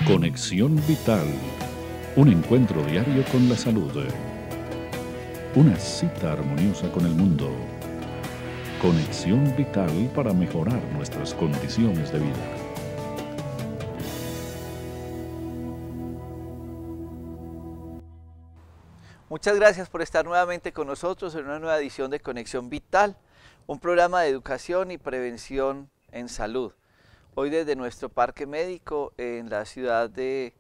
Conexión Vital, un encuentro diario con la salud. Una cita armoniosa con el mundo. Conexión Vital para mejorar nuestras condiciones de vida. Muchas gracias por estar nuevamente con nosotros en una nueva edición de Conexión Vital, un programa de educación y prevención en salud. Hoy desde nuestro parque médico en la ciudad de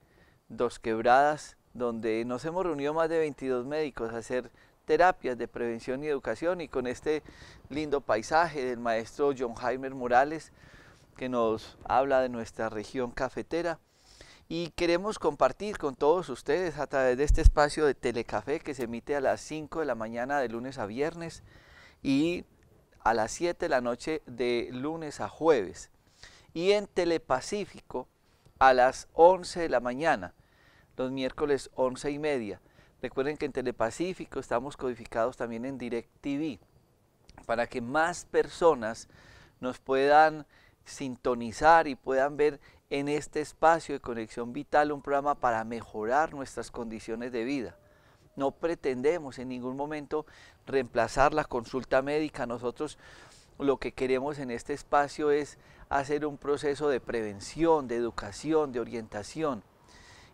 Dos Quebradas, donde nos hemos reunido más de 22 médicos a hacer terapias de prevención y educación, y con este lindo paisaje del maestro John Jaime Morales, que nos habla de nuestra región cafetera. Y queremos compartir con todos ustedes a través de este espacio de Telecafé que se emite a las 5 de la mañana de lunes a viernes y a las 7 de la noche de lunes a jueves. Y en Telepacífico a las 11 de la mañana, los miércoles 11:30. Recuerden que en Telepacífico estamos codificados también en DirecTV para que más personas nos puedan sintonizar y puedan ver en este espacio de Conexión Vital un programa para mejorar nuestras condiciones de vida. No pretendemos en ningún momento reemplazar la consulta médica. Nosotros lo que queremos en este espacio es hacer un proceso de prevención, de educación, de orientación.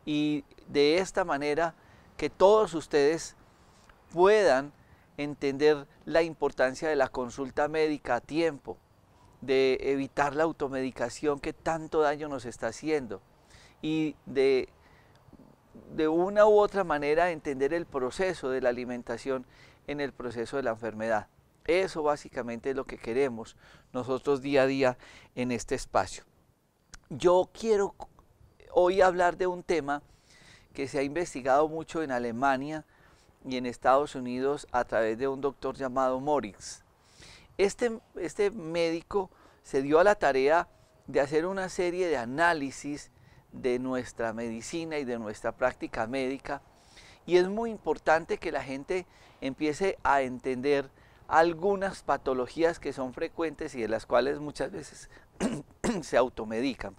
Y de esta manera que todos ustedes puedan entender la importancia de la consulta médica a tiempo, de evitar la automedicación que tanto daño nos está haciendo y de una u otra manera entender el proceso de la alimentación en el proceso de la enfermedad. Eso básicamente es lo que queremos nosotros día a día en este espacio. Yo quiero hoy hablar de un tema que se ha investigado mucho en Alemania y en Estados Unidos a través de un doctor llamado Moritz. Este médico se dio a la tarea de hacer una serie de análisis de nuestra medicina y de nuestra práctica médica, y es muy importante que la gente empiece a entender algunas patologías que son frecuentes y de las cuales muchas veces se automedican.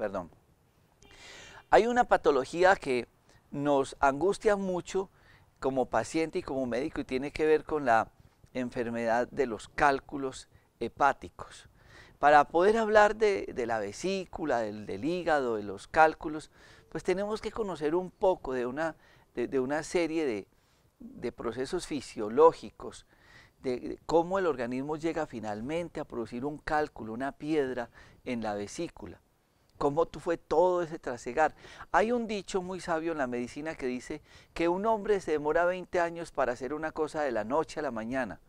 Hay una patología que nos angustia mucho como paciente y como médico y tiene que ver con la enfermedad de los cálculos hepáticos. Para poder hablar de la vesícula, del hígado, de los cálculos, pues tenemos que conocer un poco de una serie de procesos fisiológicos, de cómo el organismo llega finalmente a producir un cálculo, una piedra en la vesícula, cómo fue todo ese trasegar. Hay un dicho muy sabio en la medicina que dice que un hombre se demora 20 años para hacer una cosa de la noche a la mañana.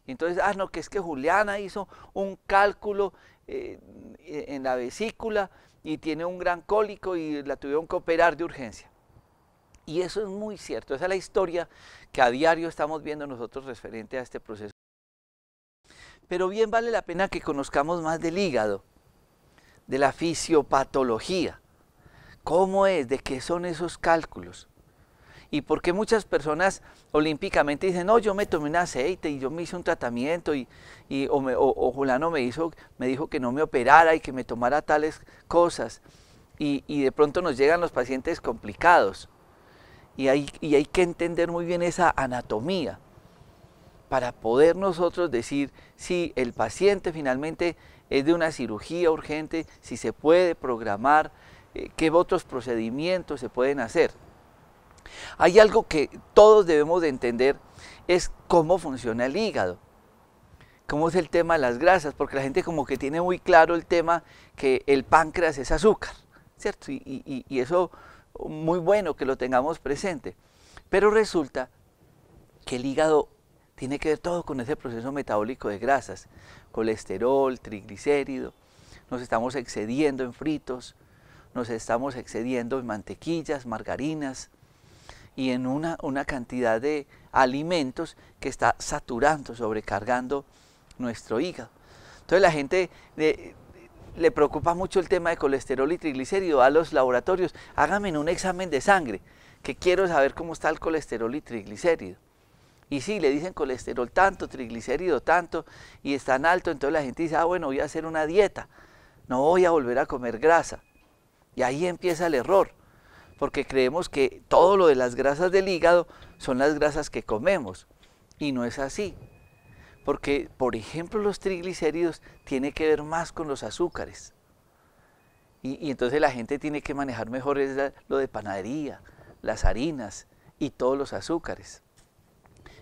Y entonces, no, que es que Juliana hizo un cálculo en la vesícula y tiene un gran cólico y la tuvieron que operar de urgencia. Y eso es muy cierto, esa es la historia que a diario estamos viendo nosotros referente a este proceso. Pero bien vale la pena que conozcamos más del hígado, de la fisiopatología, cómo es, de qué son esos cálculos. Y por qué muchas personas olímpicamente dicen, no, yo me tomé un aceite y yo me hice un tratamiento o Julano me dijo que no me operara y que me tomara tales cosas. Y de pronto nos llegan los pacientes complicados. Y hay que entender muy bien esa anatomía para poder nosotros decir si el paciente finalmente es de una cirugía urgente, si se puede programar, qué otros procedimientos se pueden hacer. Hay algo que todos debemos de entender, es cómo funciona el hígado, cómo es el tema de las grasas, porque la gente como que tiene muy claro el tema que el páncreas es azúcar, ¿cierto? Y eso muy bueno que lo tengamos presente, pero resulta que el hígado tiene que ver todo con ese proceso metabólico de grasas, colesterol, triglicérido, nos estamos excediendo en fritos, nos estamos excediendo en mantequillas, margarinas, y en una cantidad de alimentos que está saturando, sobrecargando nuestro hígado. Entonces la gente le preocupa mucho el tema de colesterol y triglicérido, va a los laboratorios, hágame un examen de sangre, que quiero saber cómo está el colesterol y triglicérido. Y sí, le dicen colesterol tanto, triglicérido tanto, y es tan alto, entonces la gente dice, ah, bueno, voy a hacer una dieta, no voy a volver a comer grasa. Y ahí empieza el error, porque creemos que todo lo de las grasas del hígado son las grasas que comemos, y no es así. Porque, por ejemplo, los triglicéridos tienen que ver más con los azúcares. Y entonces la gente tiene que manejar mejor lo de panadería, las harinas y todos los azúcares.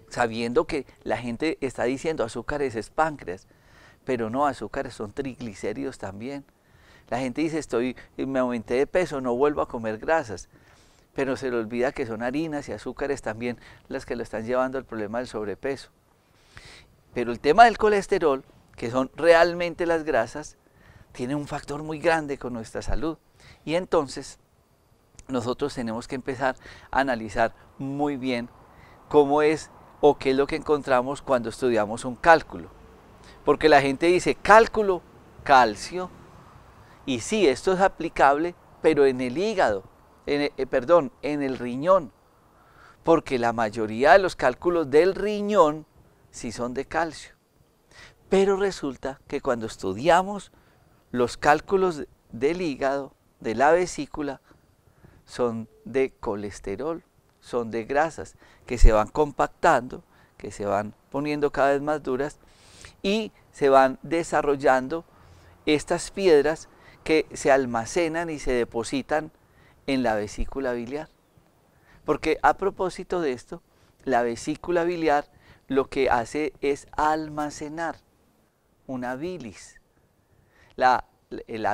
Sabiendo que la gente está diciendo azúcares es páncreas, pero no, azúcares son triglicéridos también. La gente dice, me aumenté de peso, no vuelvo a comer grasas, pero se le olvida que son harinas y azúcares también las que lo están llevando al problema del sobrepeso. Pero el tema del colesterol, que son realmente las grasas, tiene un factor muy grande con nuestra salud. Y entonces nosotros tenemos que empezar a analizar muy bien cómo es o qué es lo que encontramos cuando estudiamos un cálculo. Porque la gente dice cálculo, calcio, y sí, esto es aplicable, pero en el hígado, en el riñón. Porque la mayoría de los cálculos del riñón sí son de calcio. Pero resulta que cuando estudiamos los cálculos del hígado, de la vesícula, son de colesterol, son de grasas que se van compactando, que se van poniendo cada vez más duras y se van desarrollando estas piedras que se almacenan y se depositan en la vesícula biliar. Porque a propósito de esto, la vesícula biliar lo que hace es almacenar una bilis. La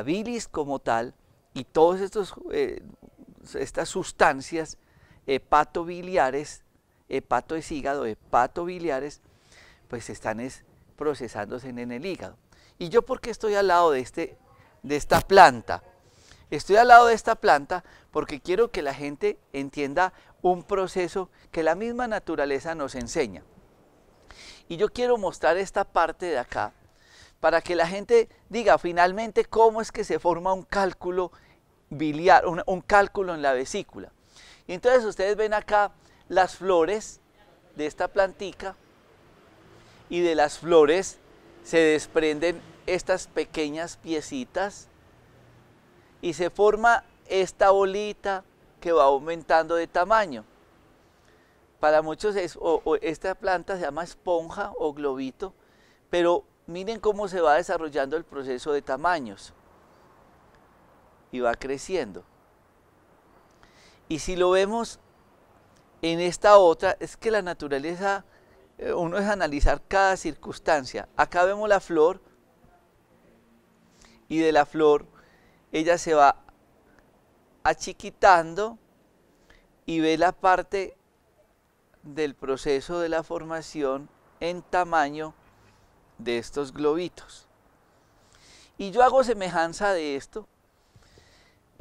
bilis como tal y todas estas sustancias hepatobiliares, hepato es hígado, hepatobiliares, pues están procesándose en el hígado. ¿Y yo por qué estoy al lado de esta planta? Estoy al lado de esta planta porque quiero que la gente entienda un proceso que la misma naturaleza nos enseña. Y yo quiero mostrar esta parte de acá para que la gente diga finalmente cómo es que se forma un cálculo biliar, un cálculo en la vesícula. Y entonces ustedes ven acá las flores de esta plantica y de las flores se desprenden estas pequeñas piecitas y se forma esta bolita que va aumentando de tamaño. Para muchos esta planta se llama esponja o globito, pero miren cómo se va desarrollando el proceso de tamaños y va creciendo. Y si lo vemos en esta otra, es que la naturaleza, uno es analizar cada circunstancia. Acá vemos la flor y de la flor ella se va achiquitando y ve la parte del proceso de la formación en tamaño de estos globitos. Y yo hago semejanza de esto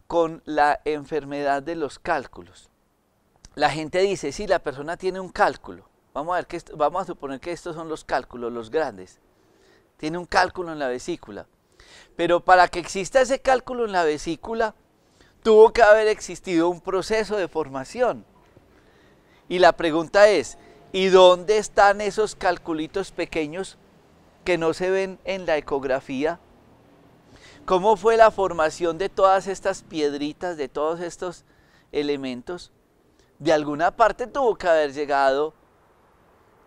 con la enfermedad de los cálculos. La gente dice, sí, la persona tiene un cálculo. Vamos a suponer que estos son los cálculos, los grandes. Tiene un cálculo en la vesícula. Pero para que exista ese cálculo en la vesícula, tuvo que haber existido un proceso de formación. Y la pregunta es, ¿y dónde están esos calculitos pequeños que no se ven en la ecografía? ¿Cómo fue la formación de todas estas piedritas, de todos estos elementos? De alguna parte tuvo que haber llegado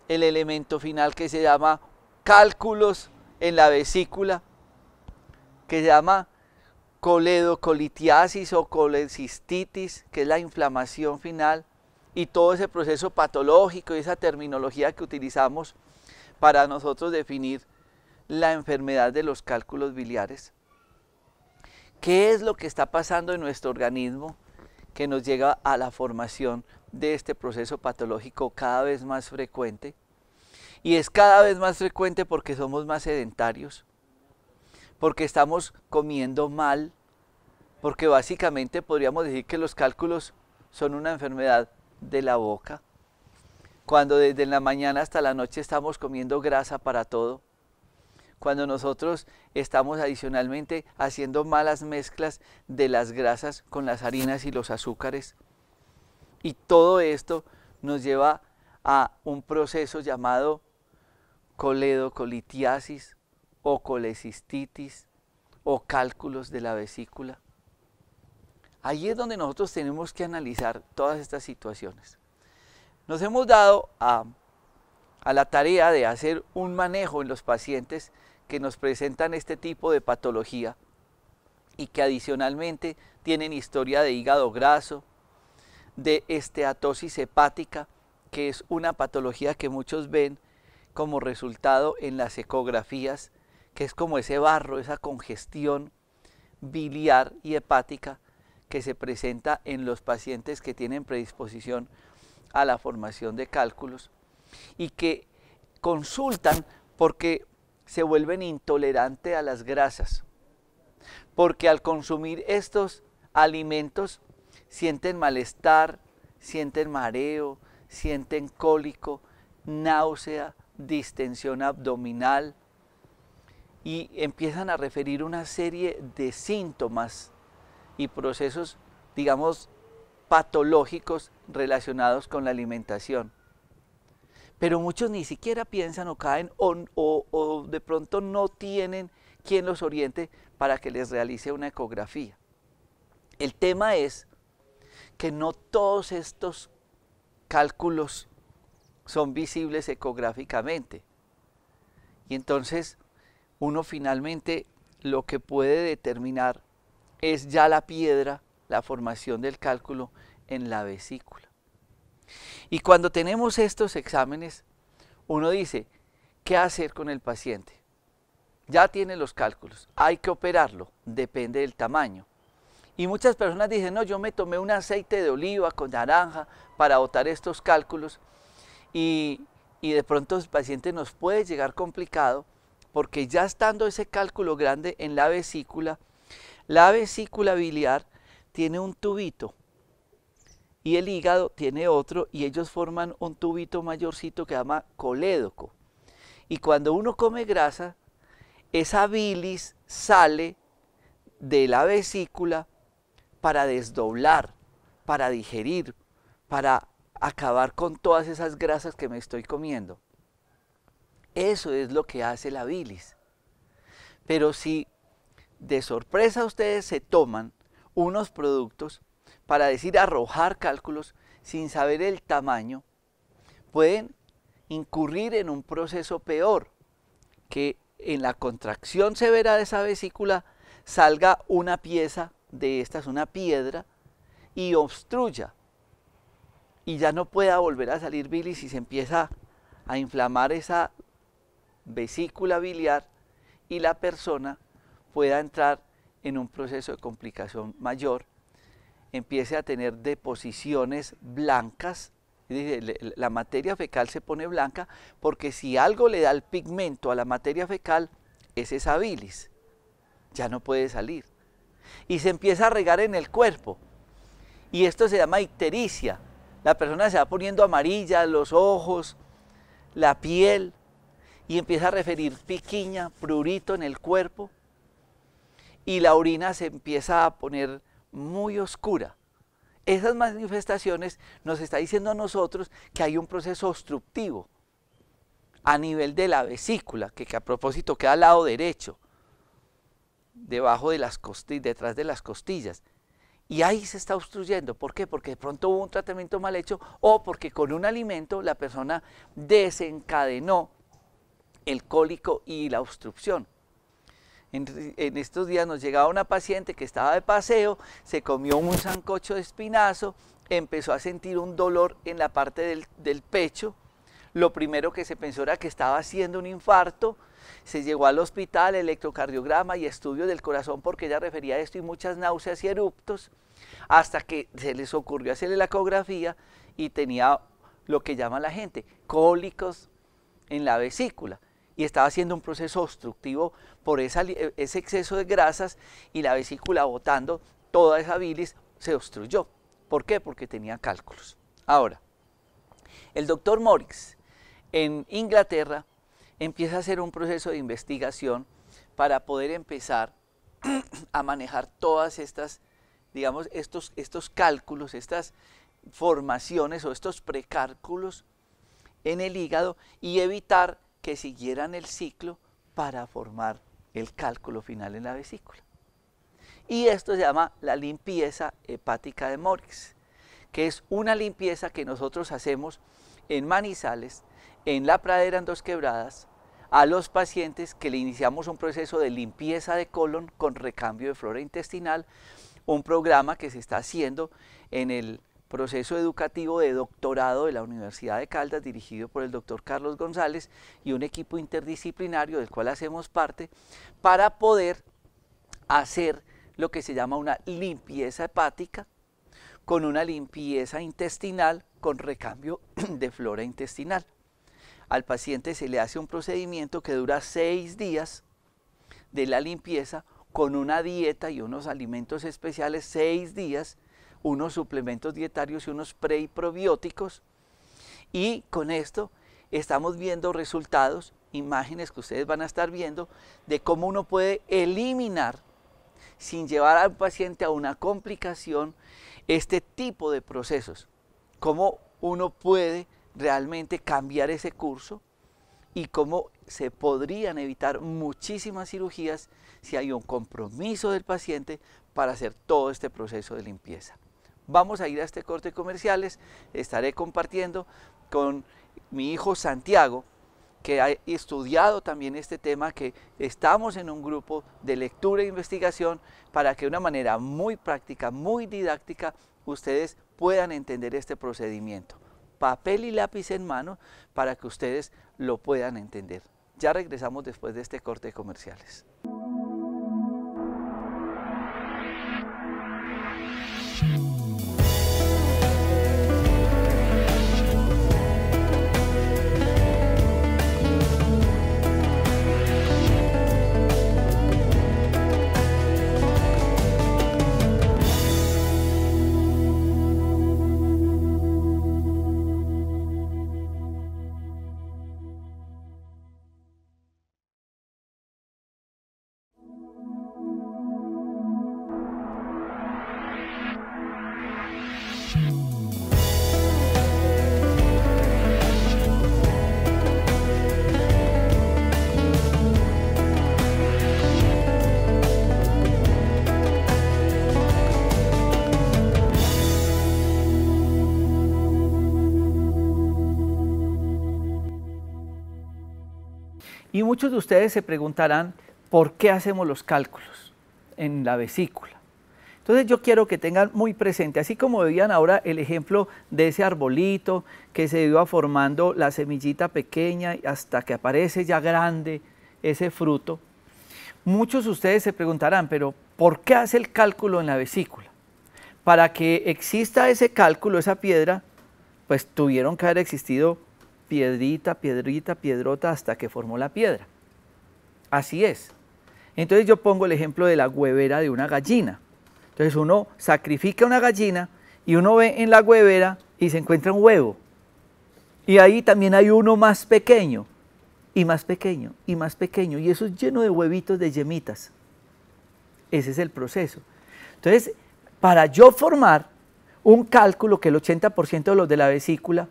el elemento final que se llama cálculos en la vesícula, que se llama coledocolitiasis o colecistitis, que es la inflamación final, y todo ese proceso patológico y esa terminología que utilizamos para nosotros definir la enfermedad de los cálculos biliares. ¿Qué es lo que está pasando en nuestro organismo que nos llega a la formación de este proceso patológico cada vez más frecuente? Y es cada vez más frecuente porque somos más sedentarios, porque estamos comiendo mal, porque básicamente podríamos decir que los cálculos son una enfermedad de la boca, cuando desde la mañana hasta la noche estamos comiendo grasa para todo, cuando nosotros estamos adicionalmente haciendo malas mezclas de las grasas con las harinas y los azúcares. Y todo esto nos lleva a un proceso llamado coledocolitiasis o colecistitis o cálculos de la vesícula. Ahí es donde nosotros tenemos que analizar todas estas situaciones. Nos hemos dado a la tarea de hacer un manejo en los pacientes que nos presentan este tipo de patología y que adicionalmente tienen historia de hígado graso, de esteatosis hepática, que es una patología que muchos ven como resultado en las ecografías, que es como ese barro, esa congestión biliar y hepática que se presenta en los pacientes que tienen predisposición a la formación de cálculos y que consultan porque se vuelven intolerantes a las grasas, porque al consumir estos alimentos sienten malestar, sienten mareo, sienten cólico, náusea, distensión abdominal y empiezan a referir una serie de síntomas y procesos, digamos, patológicos relacionados con la alimentación. Pero muchos ni siquiera piensan o caen o de pronto no tienen quien los oriente para que les realice una ecografía. El tema es que no todos estos cálculos son visibles ecográficamente. Y entonces uno finalmente lo que puede determinar es ya la piedra, la formación del cálculo en la vesícula. Y cuando tenemos estos exámenes, uno dice, ¿qué hacer con el paciente? Ya tiene los cálculos, hay que operarlo, depende del tamaño. Y muchas personas dicen, no, yo me tomé un aceite de oliva con naranja para botar estos cálculos y de pronto el paciente nos puede llegar complicado porque ya estando ese cálculo grande en la vesícula biliar tiene un tubito y el hígado tiene otro y ellos forman un tubito mayorcito que se llama colédoco. Y cuando uno come grasa, esa bilis sale de la vesícula para desdoblar, para digerir, para acabar con todas esas grasas que me estoy comiendo. Eso es lo que hace la bilis. Pero si de sorpresa ustedes se toman unos productos para decir arrojar cálculos sin saber el tamaño, pueden incurrir en un proceso peor, que en la contracción severa de esa vesícula salga una pieza de estas, una piedra, y obstruya. Y ya no pueda volver a salir bilis y se empieza a inflamar esa vesícula biliar y la persona pueda entrar en un proceso de complicación mayor, empiece a tener deposiciones blancas. La materia fecal se pone blanca porque si algo le da el pigmento a la materia fecal es esa bilis, ya no puede salir y se empieza a regar en el cuerpo y esto se llama ictericia. La persona se va poniendo amarilla, los ojos, la piel y empieza a referir piquiña, prurito en el cuerpo y la orina se empieza a poner muy oscura. Esas manifestaciones nos está diciendo a nosotros que hay un proceso obstructivo a nivel de la vesícula, que a propósito queda al lado derecho, debajo de las costillas, detrás de las costillas. Y ahí se está obstruyendo. ¿Por qué? Porque de pronto hubo un tratamiento mal hecho o porque con un alimento la persona desencadenó el cólico y la obstrucción. En estos días nos llegaba una paciente que estaba de paseo, se comió un sancocho de espinazo, empezó a sentir un dolor en la parte del pecho. Lo primero que se pensó era que estaba haciendo un infarto. Se llegó al hospital, electrocardiograma y estudio del corazón porque ella refería a esto y muchas náuseas y eruptos, hasta que se les ocurrió hacerle la ecografía y tenía lo que llama la gente cólicos en la vesícula. Y estaba haciendo un proceso obstructivo por ese exceso de grasas y la vesícula botando toda esa bilis se obstruyó. ¿Por qué? Porque tenía cálculos. Ahora, el doctor Morris en Inglaterra empieza a hacer un proceso de investigación para poder empezar a manejar todas estas, digamos, estos cálculos, estas formaciones o estos precálculos en el hígado y evitar que siguieran el ciclo para formar el cálculo final en la vesícula. Y esto se llama la limpieza hepática de Morix, que es una limpieza que nosotros hacemos en Manizales, en la Pradera, en Dos Quebradas, a los pacientes que le iniciamos un proceso de limpieza de colon con recambio de flora intestinal, un programa que se está haciendo en el proceso educativo de doctorado de la Universidad de Caldas, dirigido por el doctor Carlos González y un equipo interdisciplinario del cual hacemos parte, para poder hacer lo que se llama una limpieza hepática con una limpieza intestinal con recambio de flora intestinal. Al paciente se le hace un procedimiento que dura 6 días de la limpieza con una dieta y unos alimentos especiales, 6 días, unos suplementos dietarios y unos pre y probióticos, y con esto estamos viendo resultados, imágenes que ustedes van a estar viendo de cómo uno puede eliminar sin llevar al paciente a una complicación este tipo de procesos, cómo uno puede realmente cambiar ese curso y cómo se podrían evitar muchísimas cirugías si hay un compromiso del paciente para hacer todo este proceso de limpieza. Vamos a ir a este corte de comerciales, estaré compartiendo con mi hijo Santiago, que ha estudiado también este tema, que estamos en un grupo de lectura e investigación para que de una manera muy práctica, muy didáctica, ustedes puedan entender este procedimiento. Papel y lápiz en mano para que ustedes lo puedan entender. Ya regresamos después de este corte de comerciales. Y muchos de ustedes se preguntarán por qué hacemos los cálculos en la vesícula. Entonces yo quiero que tengan muy presente, así como veían ahora el ejemplo de ese arbolito que se iba formando la semillita pequeña hasta que aparece ya grande ese fruto, muchos de ustedes se preguntarán, pero ¿por qué hace el cálculo en la vesícula? Para que exista ese cálculo, esa piedra, pues tuvieron que haber existido piedrita, piedrita, piedrota hasta que formó la piedra. Así es. Entonces yo pongo el ejemplo de la huevera de una gallina. Entonces uno sacrifica una gallina y uno ve en la huevera y se encuentra un huevo. Y ahí también hay uno más pequeño, y más pequeño, y más pequeño. Y eso es lleno de huevitos, de yemitas. Ese es el proceso. Entonces, para yo formar un cálculo que el 80% de los de la vesícula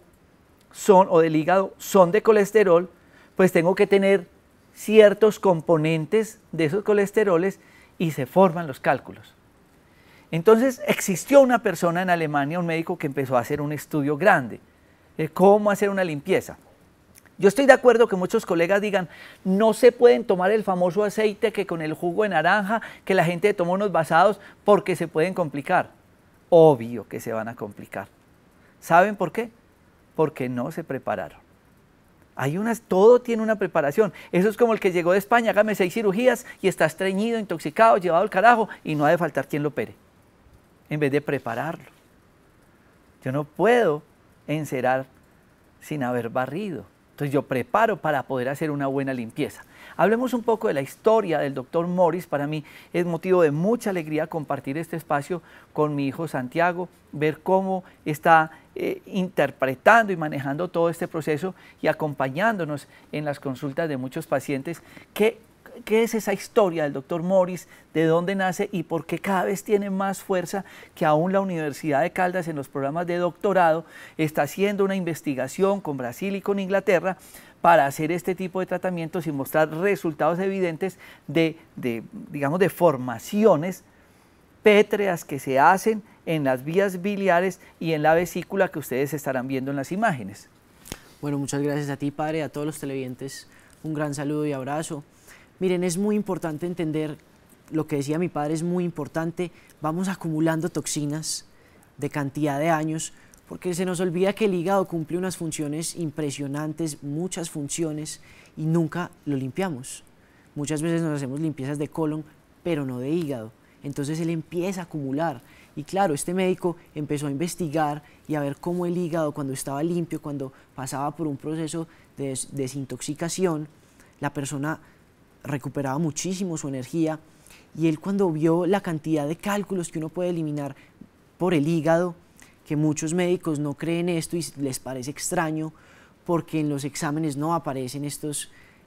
son, o del hígado, son de colesterol, pues tengo que tener ciertos componentes de esos colesteroles y se forman los cálculos. Entonces existió una persona en Alemania, un médico que empezó a hacer un estudio grande de cómo hacer una limpieza. Yo estoy de acuerdo que muchos colegas digan, no se pueden tomar el famoso aceite que con el jugo de naranja, que la gente toma unos basados porque se pueden complicar. Obvio que se van a complicar. ¿Saben por qué? Porque no se prepararon. Todo tiene una preparación. Eso es como el que llegó de España, hágame 6 cirugías y está estreñido, intoxicado, llevado al carajo y no ha de faltar quien lo opere, en vez de prepararlo. Yo no puedo encerar sin haber barrido. Entonces yo preparo para poder hacer una buena limpieza. Hablemos un poco de la historia del doctor Morix. Para mí es motivo de mucha alegría compartir este espacio con mi hijo Santiago, ver cómo está interpretando y manejando todo este proceso y acompañándonos en las consultas de muchos pacientes que ¿qué es esa historia del doctor Morris? ¿De dónde nace y por qué cada vez tiene más fuerza que aún la Universidad de Caldas en los programas de doctorado está haciendo una investigación con Brasil y con Inglaterra para hacer este tipo de tratamientos y mostrar resultados evidentes digamos, de formaciones pétreas que se hacen en las vías biliares y en la vesícula que ustedes estarán viendo en las imágenes? Bueno, muchas gracias a ti, padre, a todos los televidentes, un gran saludo y abrazo. Miren, es muy importante entender lo que decía mi padre, es muy importante, vamos acumulando toxinas de cantidad de años, porque se nos olvida que el hígado cumple unas funciones impresionantes, muchas funciones, y nunca lo limpiamos. Muchas veces nos hacemos limpiezas de colon, pero no de hígado. Entonces él empieza a acumular. Y claro, este médico empezó a investigar y a ver cómo el hígado, cuando estaba limpio, cuando pasaba por un proceso de desintoxicación, la persona recuperaba muchísimo su energía. Y él, cuando vio la cantidad de cálculos que uno puede eliminar por el hígado, que muchos médicos no creen esto y les parece extraño, porque en los exámenes no aparecen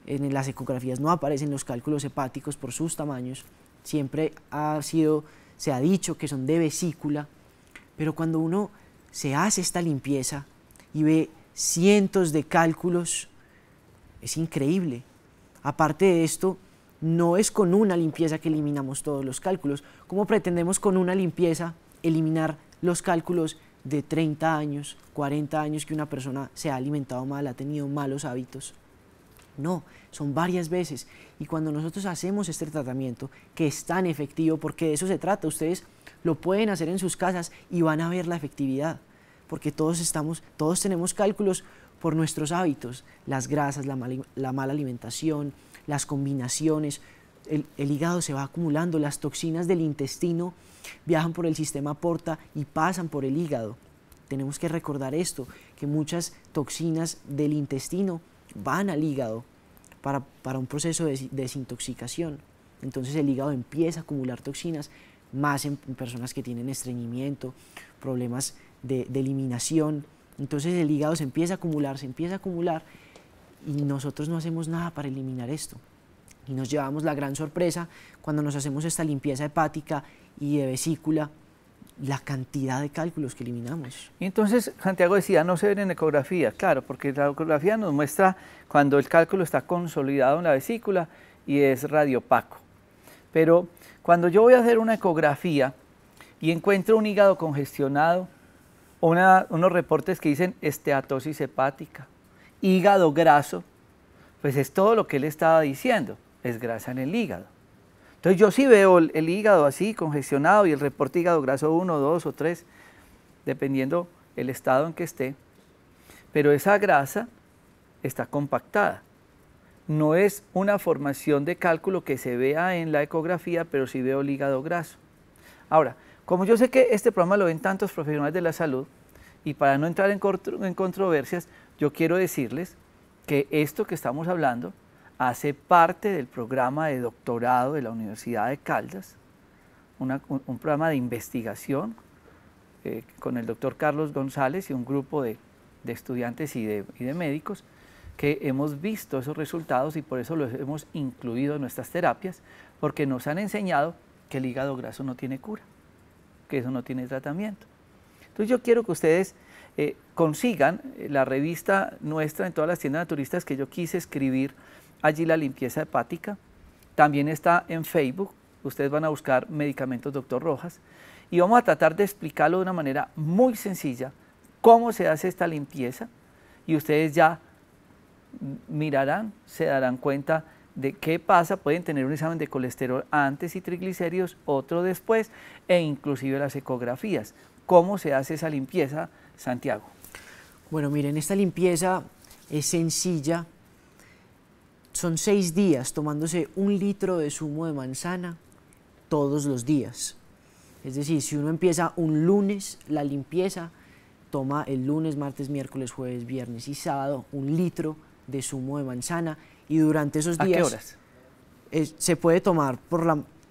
en las ecografías no aparecen los cálculos hepáticos por sus tamaños, siempre se ha dicho que son de vesícula, pero cuando uno se hace esta limpieza y ve cientos de cálculos, es increíble. Aparte de esto, no es con una limpieza que eliminamos todos los cálculos. ¿Cómo pretendemos con una limpieza eliminar los cálculos de 30 años, 40 años que una persona se ha alimentado mal, ha tenido malos hábitos? No, son varias veces. Y cuando nosotros hacemos este tratamiento, que es tan efectivo, porque de eso se trata, ustedes lo pueden hacer en sus casas y van a ver la efectividad, porque todos tenemos cálculos por nuestros hábitos, las grasas, la mala alimentación, las combinaciones, el hígado se va acumulando, las toxinas del intestino viajan por el sistema porta y pasan por el hígado. Tenemos que recordar esto, que muchas toxinas del intestino van al hígado para un proceso de desintoxicación. Entonces el hígado empieza a acumular toxinas, más en personas que tienen estreñimiento, problemas de eliminación. Entonces el hígado se empieza a acumular y nosotros no hacemos nada para eliminar esto. Y nos llevamos la gran sorpresa cuando nos hacemos esta limpieza hepática y de vesícula, la cantidad de cálculos que eliminamos. Y entonces Santiago decía, no se ven en ecografía, claro, porque la ecografía nos muestra cuando el cálculo está consolidado en la vesícula y es radiopaco. Pero cuando yo voy a hacer una ecografía y encuentro un hígado congestionado, unos reportes que dicen esteatosis hepática, hígado graso, pues es todo lo que él estaba diciendo, es grasa en el hígado. Entonces yo sí veo el hígado así congestionado y el reporte hígado graso 1, 2 o 3, dependiendo el estado en que esté, pero esa grasa está compactada. No es una formación de cálculo que se vea en la ecografía, pero sí veo el hígado graso. Ahora, como yo sé que este programa lo ven tantos profesionales de la salud, y para no entrar en controversias, yo quiero decirles que esto que estamos hablando hace parte del programa de doctorado de la Universidad de Caldas, un programa de investigación con el doctor Carlos González y un grupo de estudiantes y de médicos que hemos visto esos resultados y por eso los hemos incluido en nuestras terapias, porque nos han enseñado que el hígado graso no tiene cura, que eso no tiene tratamiento. Entonces yo quiero que ustedes consigan la revista nuestra en todas las tiendas naturistas que yo quise escribir allí la limpieza hepática. También está en Facebook, ustedes van a buscar Medicamentos Dr. Rojas y vamos a tratar de explicarlo de una manera muy sencilla, cómo se hace esta limpieza y ustedes ya mirarán, se darán cuenta de qué pasa, pueden tener un examen de colesterol antes y triglicéridos, otro después e inclusive las ecografías. ¿Cómo se hace esa limpieza, Santiago? Bueno, miren, esta limpieza es sencilla. Son 6 días tomándose 1 litro de zumo de manzana todos los días. Es decir, si uno empieza un lunes la limpieza, toma el lunes, martes, miércoles, jueves, viernes y sábado 1 litro de zumo de manzana y durante esos días... ¿A qué horas? Se puede tomar,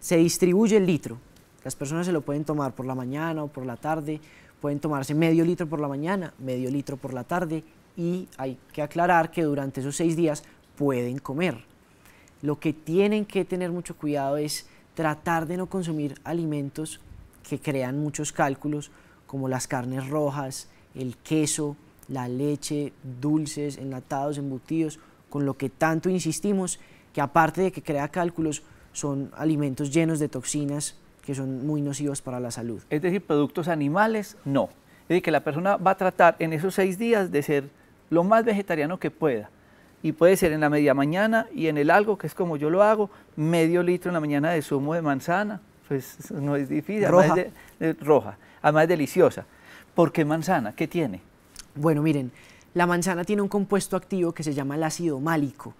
se distribuye el litro. Las personas se lo pueden tomar por la mañana o por la tarde, pueden tomarse medio litro por la mañana, medio litro por la tarde y hay que aclarar que durante esos 6 días pueden comer. Lo que tienen que tener mucho cuidado es tratar de no consumir alimentos que crean muchos cálculos, como las carnes rojas, el queso, la leche, dulces, enlatados, embutidos, con lo que tanto insistimos, que aparte de que crea cálculos, son alimentos llenos de toxinas que son muy nocivos para la salud. Es decir, productos animales, no. Es decir, que la persona va a tratar en esos 6 días de ser lo más vegetariano que pueda. Y puede ser en la media mañana y en el algo, que es como yo lo hago, medio litro en la mañana de zumo de manzana, pues no es difícil, Roja. además roja, además es deliciosa. ¿Por qué manzana? ¿Qué tiene? Bueno, miren, la manzana tiene un compuesto activo que se llama el ácido málico.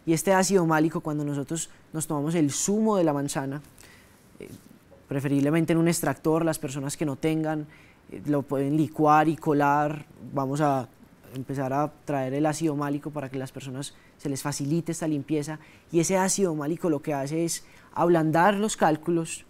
Y este ácido málico, cuando nosotros nos tomamos el zumo de la manzana, preferiblemente en un extractor, las personas que no tengan, lo pueden licuar y colar. Vamos a empezar a traer el ácido málico para que las personas se les facilite esta limpieza. Y ese ácido málico lo que hace es ablandar los cálculos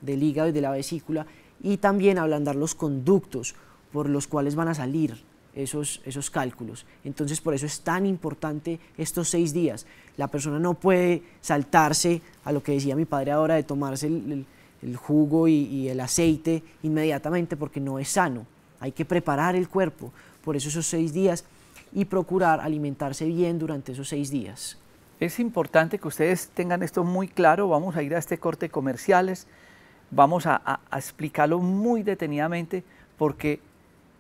del hígado y de la vesícula y también ablandar los conductos por los cuales van a salir esos cálculos. Entonces, por eso es tan importante estos 6 días. La persona no puede saltarse a lo que decía mi padre ahora de tomarse el jugo y el aceite inmediatamente, porque no es sano. Hay que preparar el cuerpo, por eso esos 6 días, y procurar alimentarse bien durante esos 6 días. Es importante que ustedes tengan esto muy claro. Vamos a ir a este corte de comerciales, vamos a explicarlo muy detenidamente, porque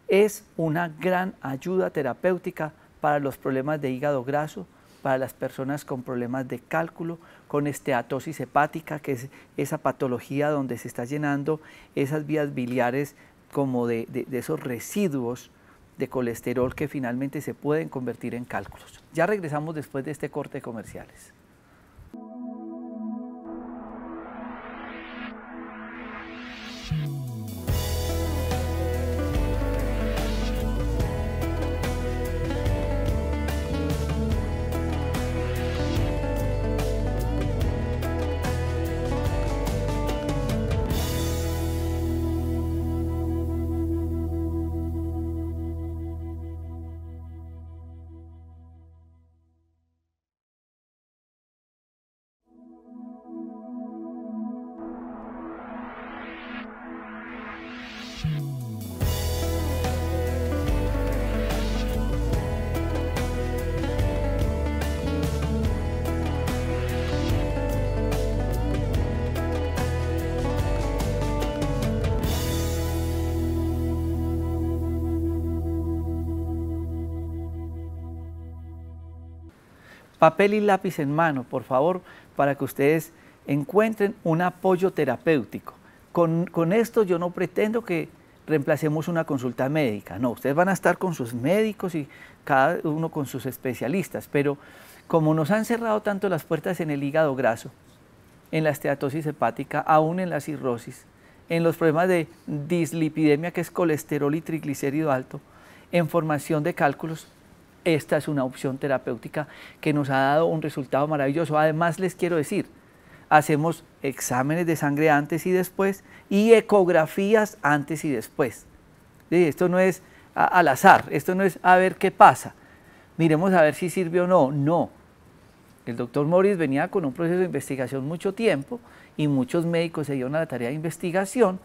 es una gran ayuda terapéutica para los problemas de hígado graso, para las personas con problemas de cálculo, con esteatosis hepática, que es esa patología donde se está llenando esas vías biliares como de esos residuos de colesterol que finalmente se pueden convertir en cálculos. Ya regresamos después de este corte de comerciales. Papel y lápiz en mano, por favor, para que ustedes encuentren un apoyo terapéutico. Con esto yo no pretendo que reemplacemos una consulta médica, no, ustedes van a estar con sus médicos y cada uno con sus especialistas, pero como nos han cerrado tanto las puertas en el hígado graso, en la esteatosis hepática, aún en la cirrosis, en los problemas de dislipidemia, que es colesterol y triglicérido alto, en formación de cálculos, esta es una opción terapéutica que nos ha dado un resultado maravilloso. Además, les quiero decir, hacemos exámenes de sangre antes y después y ecografías antes y después. Esto no es al azar, esto no es a ver qué pasa. Miremos a ver si sirve o no. No. El doctor Morris venía con un proceso de investigación mucho tiempo y muchos médicos se dieron a la tarea de investigación.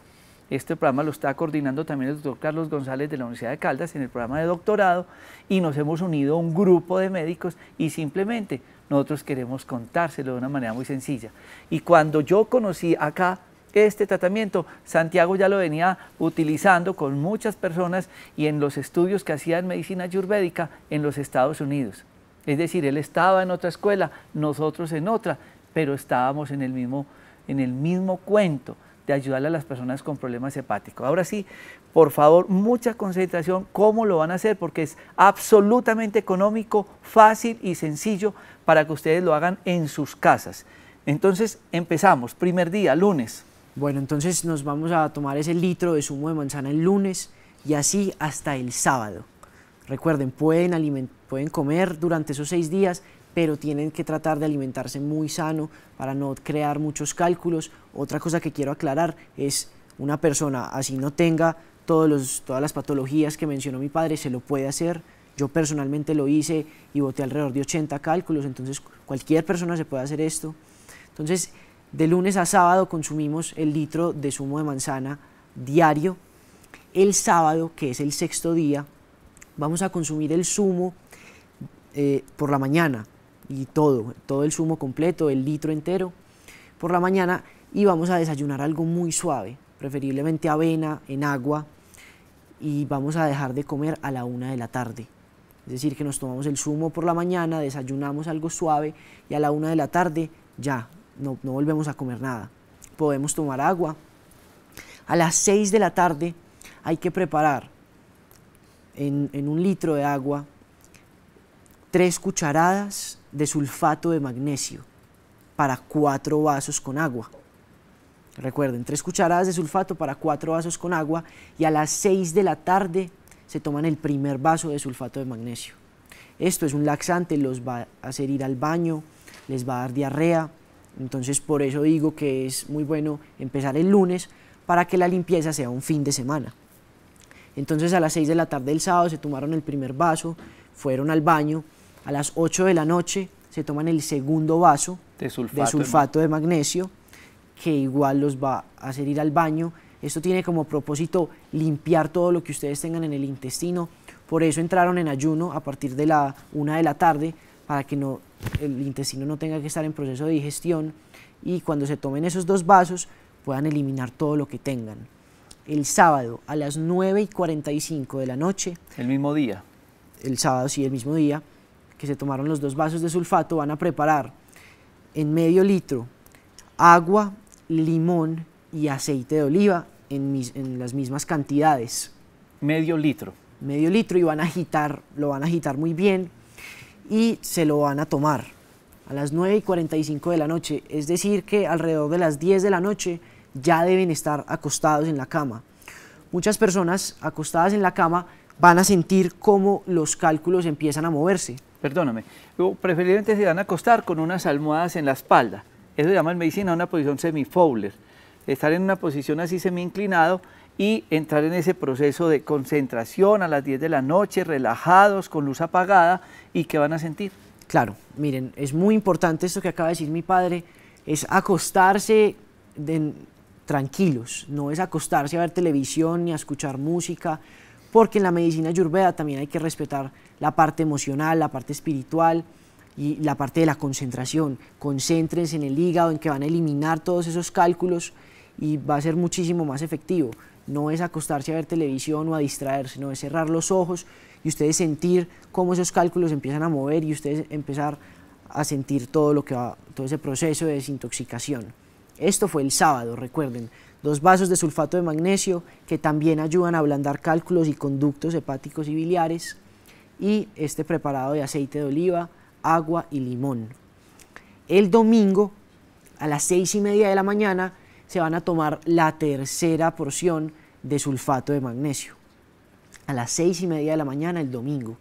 Este programa lo está coordinando también el doctor Carlos González de la Universidad de Caldas en el programa de doctorado, y nos hemos unido a un grupo de médicos y simplemente nosotros queremos contárselo de una manera muy sencilla. Y cuando yo conocí acá este tratamiento, Santiago ya lo venía utilizando con muchas personas y en los estudios que hacía en medicina ayurvédica en los Estados Unidos. Es decir, él estaba en otra escuela, nosotros en otra, pero estábamos en el mismo cuento de ayudarle a las personas con problemas hepáticos. Ahora sí, por favor, mucha concentración, cómo lo van a hacer, porque es absolutamente económico, fácil y sencillo para que ustedes lo hagan en sus casas. Entonces, empezamos, primer día, lunes. Bueno, entonces nos vamos a tomar ese litro de zumo de manzana el lunes y así hasta el sábado. Recuerden, pueden comer durante esos 6 días, pero tienen que tratar de alimentarse muy sano para no crear muchos cálculos. Otra cosa que quiero aclarar es, una persona así no tenga todas las patologías que mencionó mi padre, se lo puede hacer Yo personalmente lo hice y boté alrededor de 80 cálculos, entonces cualquier persona se puede hacer esto. Entonces, de lunes a sábado consumimos el litro de zumo de manzana diario. El sábado, que es el sexto día, vamos a consumir el zumo por la mañana, y todo el zumo completo, el litro entero, por la mañana, y vamos a desayunar algo muy suave, preferiblemente avena en agua, y vamos a dejar de comer a la 1 de la tarde. Es decir, que nos tomamos el zumo por la mañana, desayunamos algo suave, y a la 1 de la tarde ya, no volvemos a comer nada. Podemos tomar agua. A las 6 de la tarde hay que preparar en un litro de agua 3 cucharadas de sulfato de magnesio para 4 vasos con agua. Recuerden, 3 cucharadas de sulfato para 4 vasos con agua, y a las 6 de la tarde se toman el primer vaso de sulfato de magnesio. Esto es un laxante, los va a hacer ir al baño, les va a dar diarrea, entonces por eso digo que es muy bueno empezar el lunes para que la limpieza sea un fin de semana. Entonces a las 6 de la tarde del sábado se tomaron el primer vaso, fueron al baño, a las 8 de la noche se toman el segundo vaso de sulfato de magnesio, que igual los va a hacer ir al baño. Esto tiene como propósito limpiar todo lo que ustedes tengan en el intestino, por eso entraron en ayuno a partir de la 1 de la tarde, para que el intestino no tenga que estar en proceso de digestión, y cuando se tomen esos 2 vasos puedan eliminar todo lo que tengan. El sábado a las 9:45 de la noche. ¿El mismo día? El sábado, sí, el mismo día que se tomaron los 2 vasos de sulfato, van a preparar en medio litro agua, limón y aceite de oliva en las mismas cantidades. Medio litro. Medio litro, y lo van a agitar muy bien, y se lo van a tomar a las 9:45 de la noche, es decir que alrededor de las 10 de la noche ya deben estar acostados en la cama. Muchas personas acostadas en la cama van a sentir cómo los cálculos empiezan a moverse. Perdóname, preferiblemente se van a acostar con unas almohadas en la espalda. Eso se llama en medicina una posición semi-Fowler. Estar en una posición así semi-inclinado y entrar en ese proceso de concentración a las 10 de la noche, relajados, con luz apagada. ¿Y qué van a sentir? Claro, miren, es muy importante esto que acaba de decir mi padre, es acostarse tranquilos, no es acostarse a ver televisión ni a escuchar música, porque en la medicina Ayurveda también hay que respetar la parte emocional, la parte espiritual y la parte de la concentración. Concéntrense en el hígado, en que van a eliminar todos esos cálculos, y va a ser muchísimo más efectivo. No es acostarse a ver televisión o a distraerse, no, es cerrar los ojos y ustedes sentir cómo esos cálculos empiezan a mover, y ustedes empezar a sentir todo ese proceso de desintoxicación. Esto fue el sábado, recuerden, 2 vasos de sulfato de magnesio, que también ayudan a ablandar cálculos y conductos hepáticos y biliares, y este preparado de aceite de oliva, agua y limón. El domingo a las 6:30 de la mañana se van a tomar la tercera porción de sulfato de magnesio. A las 6:30 de la mañana el domingo.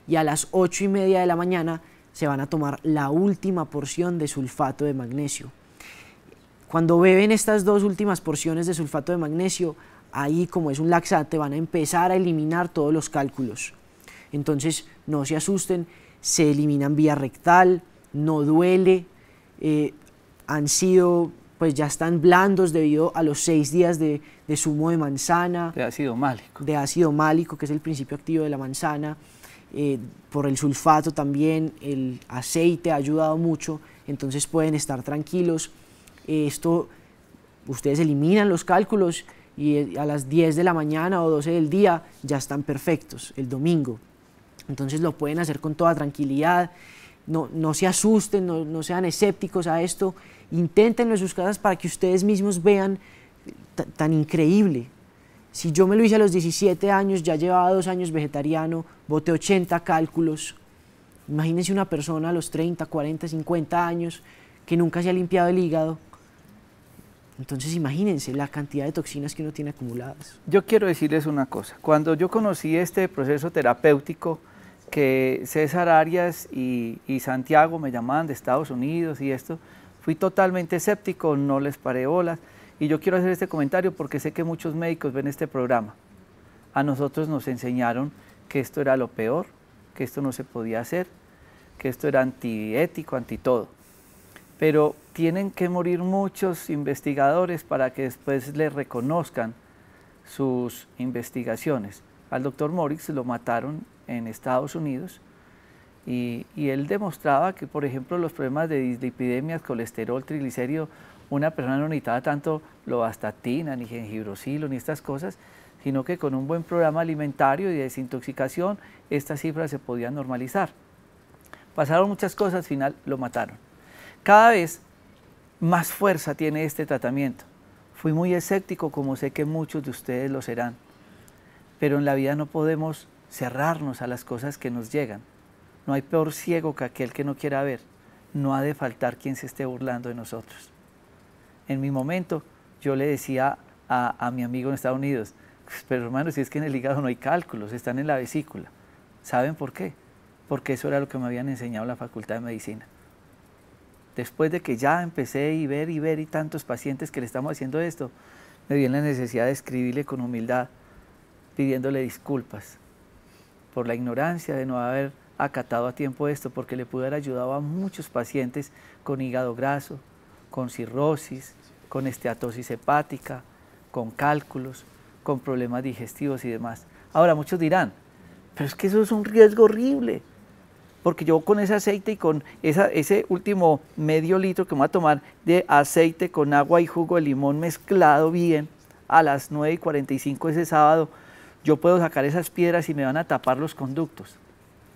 Y a las 8:30 de la mañana se van a tomar la última porción de sulfato de magnesio. Cuando beben estas 2 últimas porciones de sulfato de magnesio, ahí, como es un laxante, van a empezar a eliminar todos los cálculos. Entonces no se asusten, se eliminan vía rectal, no duele, ya están blandos debido a los 6 días de zumo de manzana. De ácido málico. De ácido málico, que es el principio activo de la manzana. Por el sulfato también, el aceite ha ayudado mucho, entonces pueden estar tranquilos. Ustedes eliminan los cálculos y a las 10 de la mañana o 12 del día ya están perfectos, el domingo. Entonces lo pueden hacer con toda tranquilidad, no se asusten, no sean escépticos a esto, inténtenlo en sus casas para que ustedes mismos vean tan increíble. Si yo me lo hice a los 17 años, ya llevaba 2 años vegetariano, boté 80 cálculos. Imagínense una persona a los 30, 40, 50 años que nunca se ha limpiado el hígado. Entonces imagínense la cantidad de toxinas que uno tiene acumuladas. Yo quiero decirles una cosa, cuando yo conocí este proceso terapéutico que César Arias y Santiago me llamaban de Estados Unidos y esto, fui totalmente escéptico, no les paré bolas, y yo quiero hacer este comentario porque sé que muchos médicos ven este programa. A nosotros nos enseñaron que esto era lo peor, que esto no se podía hacer, que esto era antiético, anti todo. Pero tienen que morir muchos investigadores para que después le reconozcan sus investigaciones. Al doctor Moritz lo mataron en Estados Unidos y él demostraba que, por ejemplo, los problemas de dislipidemias, colesterol, triglicérido, una persona no necesitaba tanto lovastatina, ni jengibrosilo, ni estas cosas, sino que con un buen programa alimentario y de desintoxicación, estas cifras se podían normalizar. Pasaron muchas cosas, al final lo mataron. Cada vez más fuerza tiene este tratamiento. Fui muy escéptico, como sé que muchos de ustedes lo serán, pero en la vida no podemos cerrarnos a las cosas que nos llegan. No hay peor ciego que aquel que no quiera ver. No ha de faltar quien se esté burlando de nosotros. En mi momento, yo le decía a mi amigo en Estados Unidos, pero hermano, si es que en el hígado no hay cálculos, están en la vesícula. ¿Saben por qué? Porque eso era lo que me habían enseñado en la Facultad de Medicina. Después de que ya empecé y ver y tantos pacientes que le estamos haciendo esto, me vi en la necesidad de escribirle con humildad, pidiéndole disculpas por la ignorancia de no haber acatado a tiempo esto, porque le pude haber ayudado a muchos pacientes con hígado graso, con cirrosis, con esteatosis hepática, con cálculos, con problemas digestivos y demás. Ahora muchos dirán, pero es que eso es un riesgo horrible, porque yo con ese aceite y con ese último medio litro que me voy a tomar de aceite con agua y jugo de limón mezclado bien a las 9:45 ese sábado, yo puedo sacar esas piedras y me van a tapar los conductos.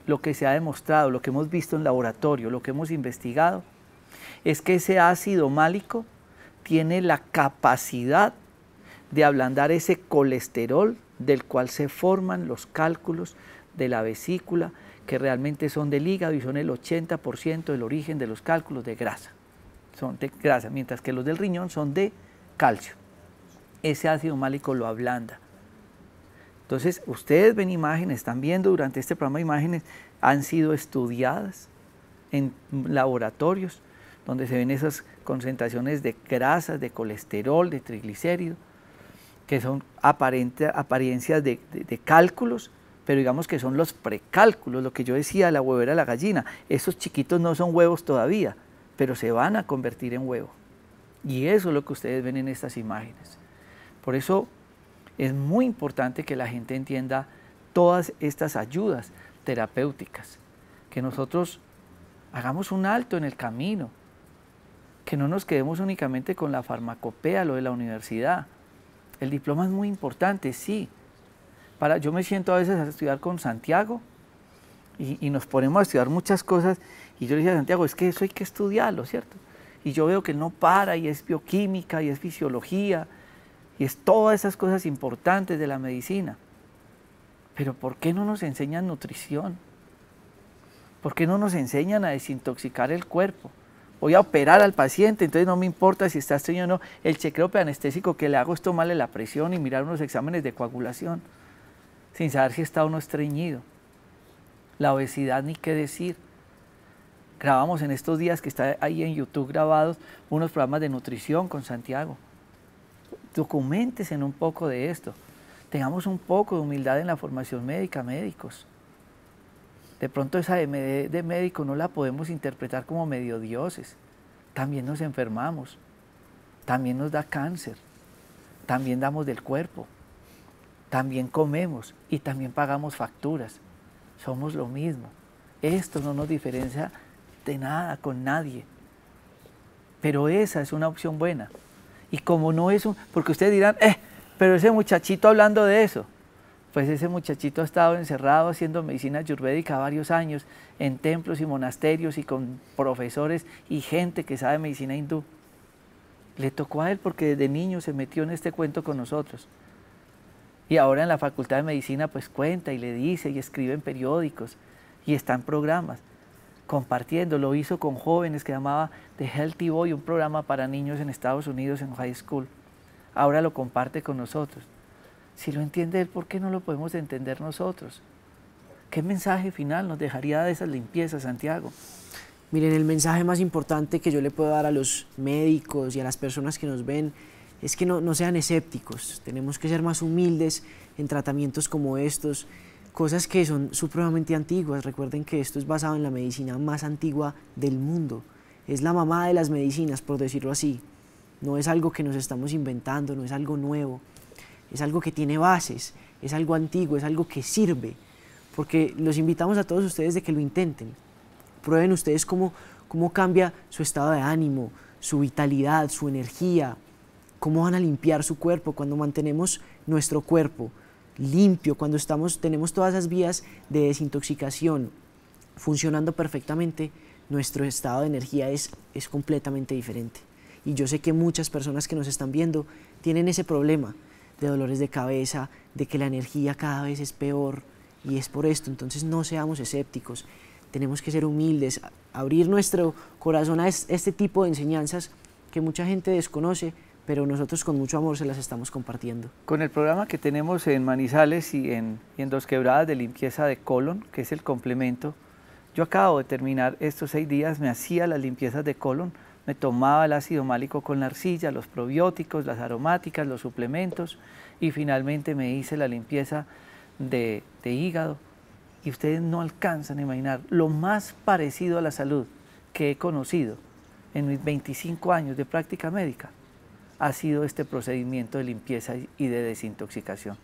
Lo que se ha demostrado, lo que hemos visto en laboratorio, lo que hemos investigado, es que ese ácido málico tiene la capacidad de ablandar ese colesterol del cual se forman los cálculos de la vesícula, que realmente son del hígado y son el 80% del origen de los cálculos de grasa. Son de grasa, mientras que los del riñón son de calcio. Ese ácido málico lo ablanda. Entonces, ustedes ven imágenes, están viendo durante este programa imágenes, han sido estudiadas en laboratorios donde se ven esas concentraciones de grasas, de colesterol, de triglicéridos, que son apariencias de cálculos, pero digamos que son los precálculos, lo que yo decía, la huevera de la gallina. Esos chiquitos no son huevos todavía, pero se van a convertir en huevo. Y eso es lo que ustedes ven en estas imágenes. Por eso es muy importante que la gente entienda todas estas ayudas terapéuticas, que nosotros hagamos un alto en el camino, que no nos quedemos únicamente con la farmacopea, lo de la universidad. El diploma es muy importante, sí. Yo me siento a veces a estudiar con Santiago y nos ponemos a estudiar muchas cosas y yo le decía a Santiago, es que eso hay que estudiarlo, ¿cierto? Y yo veo que él no para y es bioquímica y es fisiología y es todas esas cosas importantes de la medicina. Pero ¿por qué no nos enseñan nutrición? ¿Por qué no nos enseñan a desintoxicar el cuerpo? Voy a operar al paciente, entonces no me importa si está estreñido o no. El chequeo preanestésico que le hago es tomarle la presión y mirar unos exámenes de coagulación, sin saber si está o no estreñido. La obesidad, ni qué decir. Grabamos en estos días, que está ahí en YouTube grabados, unos programas de nutrición con Santiago. Documéntense un poco de esto. Tengamos un poco de humildad en la formación médica, médicos. De pronto esa de médico no la podemos interpretar como medio dioses. También nos enfermamos, también nos da cáncer, también damos del cuerpo, también comemos y también pagamos facturas. Somos lo mismo. Esto no nos diferencia de nada con nadie. Pero esa es una opción buena. Y como no es porque ustedes dirán, pero ese muchachito hablando de eso, pues ese muchachito ha estado encerrado haciendo medicina ayurvédica varios años en templos y monasterios y con profesores y gente que sabe medicina hindú. Le tocó a él porque desde niño se metió en este cuento con nosotros. Y ahora en la Facultad de Medicina pues cuenta y le dice y escribe en periódicos y está en programas compartiendo. Lo hizo con jóvenes que llamaba The Healthy Boy, un programa para niños en Estados Unidos en high school. Ahora lo comparte con nosotros. Si lo entiende él, ¿por qué no lo podemos entender nosotros? ¿Qué mensaje final nos dejaría de esas limpiezas, Santiago? Miren, el mensaje más importante que yo le puedo dar a los médicos y a las personas que nos ven es que no sean escépticos. Tenemos que ser más humildes en tratamientos como estos. cosas que son supremamente antiguas. Recuerden que esto es basado en la medicina más antigua del mundo. Es la mamá de las medicinas, por decirlo así. No es algo que nos estamos inventando, no es algo nuevo. Es algo que tiene bases, es algo antiguo, es algo que sirve. Porque los invitamos a todos ustedes de que lo intenten. Prueben ustedes cómo cambia su estado de ánimo, su vitalidad, su energía, cómo van a limpiar su cuerpo cuando mantenemos nuestro cuerpo limpio, cuando tenemos todas esas vías de desintoxicación funcionando perfectamente, nuestro estado de energía es completamente diferente. Y yo sé que muchas personas que nos están viendo tienen ese problema de dolores de cabeza, de que la energía cada vez es peor, y es por esto. Entonces no seamos escépticos, tenemos que ser humildes, abrir nuestro corazón a este tipo de enseñanzas que mucha gente desconoce, pero nosotros con mucho amor se las estamos compartiendo. Con el programa que tenemos en Manizales y en Dos Quebradas de limpieza de colon, que es el complemento, yo acabo de terminar estos 6 días, me hacía las limpiezas de colon, me tomaba el ácido málico con la arcilla, los probióticos, las aromáticas, los suplementos, y finalmente me hice la limpieza de hígado. Y ustedes no alcanzan a imaginar lo más parecido a la salud que he conocido en mis 25 años de práctica médica ha sido este procedimiento de limpieza y de desintoxicación.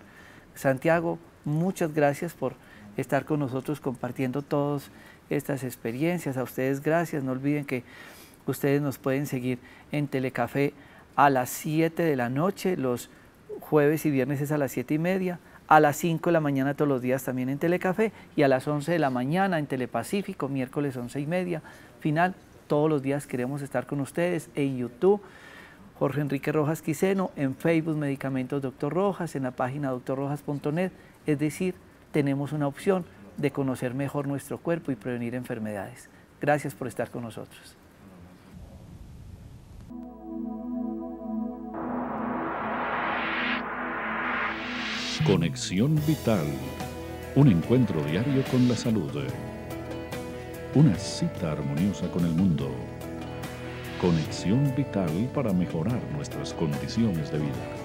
Santiago, muchas gracias por estar con nosotros compartiendo todas estas experiencias. A ustedes gracias, no olviden que ustedes nos pueden seguir en Telecafé a las 7 de la noche, los jueves y viernes es a las 7:30, a las 5 de la mañana todos los días también en Telecafé, y a las 11 de la mañana en Telepacífico, miércoles 11:30. Final, todos los días queremos estar con ustedes en YouTube, Jorge Enrique Rojas Quiseno, en Facebook Medicamentos Dr. Rojas, en la página drrojas.net, es decir, tenemos una opción de conocer mejor nuestro cuerpo y prevenir enfermedades. Gracias por estar con nosotros. Conexión Vital, un encuentro diario con la salud. Una cita armoniosa con el mundo. Conexión Vital para mejorar nuestras condiciones de vida.